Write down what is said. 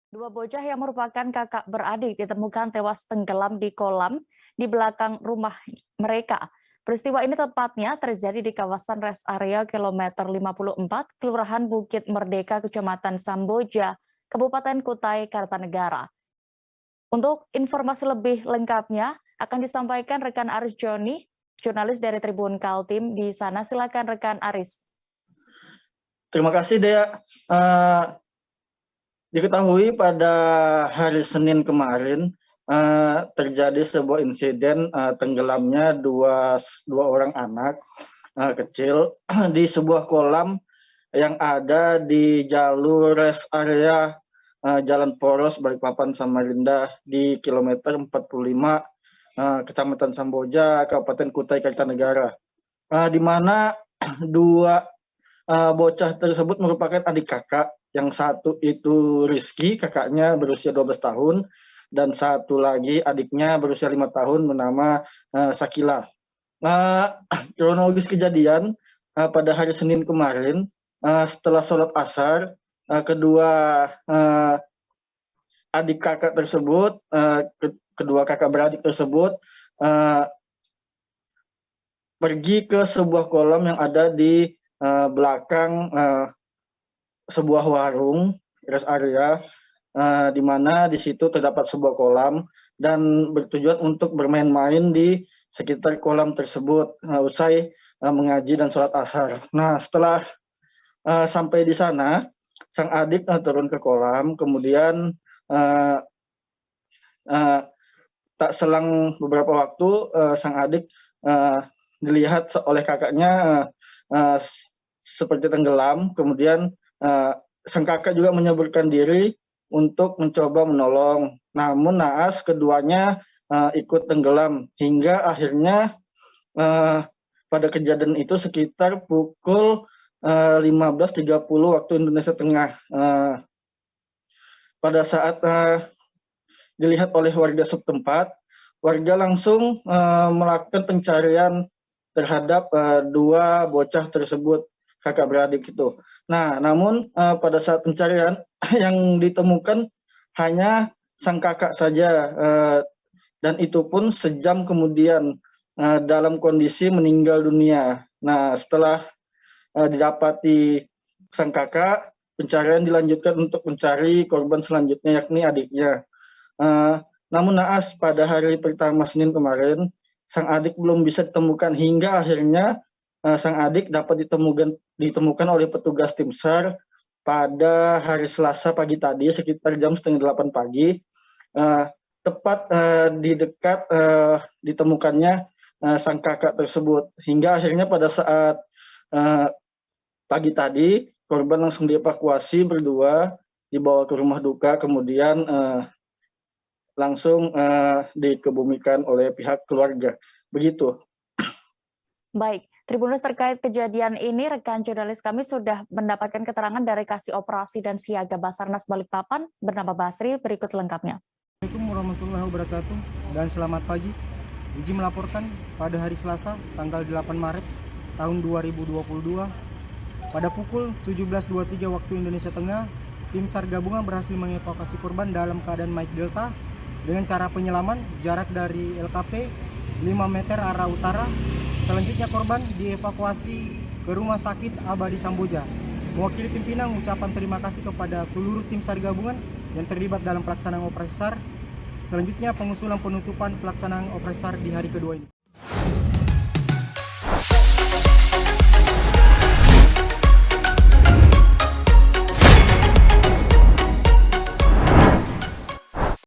Dua bocah yang merupakan kakak beradik ditemukan tewas tenggelam di kolam di belakang rumah mereka. Peristiwa ini tepatnya terjadi di kawasan rest area kilometer 54, Kelurahan Bukit Merdeka, Kecamatan Samboja, Kabupaten Kutai Kartanegara. Untuk informasi lebih lengkapnya akan disampaikan rekan Aris Joni, jurnalis dari Tribun Kaltim di sana. Silakan rekan Aris. Terima kasih, Dea. Diketahui pada hari Senin kemarin terjadi sebuah insiden tenggelamnya dua orang anak kecil di sebuah kolam yang ada di jalur rest area Jalan Poros Balikpapan Samarinda di kilometer 45 Kecamatan Samboja, Kabupaten Kutai Kartanegara, di mana dua bocah tersebut merupakan adik kakak. Yang satu itu Rizky, kakaknya berusia 12 tahun, dan satu lagi adiknya berusia 5 tahun bernama Sakila. Kronologis kejadian pada hari Senin kemarin, setelah sholat asar, kedua adik kakak tersebut, kedua kakak beradik tersebut pergi ke sebuah kolam yang ada di belakang sebuah warung rest area, di mana di situ terdapat sebuah kolam dan bertujuan untuk bermain-main di sekitar kolam tersebut usai mengaji dan sholat asar. Nah, setelah sampai di sana, sang adik turun ke kolam, kemudian tak selang beberapa waktu sang adik dilihat oleh kakaknya seperti tenggelam. Kemudian sang kakak juga menyeburkan diri untuk mencoba menolong. Namun naas keduanya ikut tenggelam hingga akhirnya pada kejadian itu sekitar pukul 15.30 waktu Indonesia Tengah. Pada saat dilihat oleh warga setempat, warga langsung melakukan pencarian terhadap dua bocah tersebut, kakak beradik itu. Nah, namun pada saat pencarian yang ditemukan hanya sang kakak saja, dan itu pun sejam kemudian dalam kondisi meninggal dunia. Nah, setelah didapati sang kakak, pencarian dilanjutkan untuk mencari korban selanjutnya, yakni adiknya. Namun naas pada hari pertama Senin kemarin, sang adik belum bisa ditemukan hingga akhirnya sang adik dapat ditemukan oleh petugas tim SAR pada hari Selasa pagi tadi sekitar jam 7:30 pagi, tepat di dekat ditemukannya sang kakak tersebut. Hingga akhirnya pada saat pagi tadi korban langsung dievakuasi berdua, dibawa ke rumah duka, kemudian langsung dikebumikan oleh pihak keluarga. Begitu. Baik, Tribuners, terkait kejadian ini, rekan jurnalis kami sudah mendapatkan keterangan dari Kasih Operasi dan Siaga Basarnas Balikpapan bernama Basri. Berikut selengkapnya. Assalamualaikum warahmatullahi wabarakatuh dan selamat pagi. Izin melaporkan pada hari Selasa tanggal 8 Maret tahun 2022 pada pukul 17.23 waktu Indonesia Tengah, tim SAR gabungan berhasil mengevakuasi korban dalam keadaan Mike Delta dengan cara penyelaman jarak dari LKP 5 meter arah utara. Selanjutnya korban dievakuasi ke Rumah Sakit Abadi Samboja. Mewakili pimpinan mengucapkan terima kasih kepada seluruh tim SAR gabungan yang terlibat dalam pelaksanaan operasi SAR. Selanjutnya pengusulan penutupan pelaksanaan operasi SAR di hari kedua ini.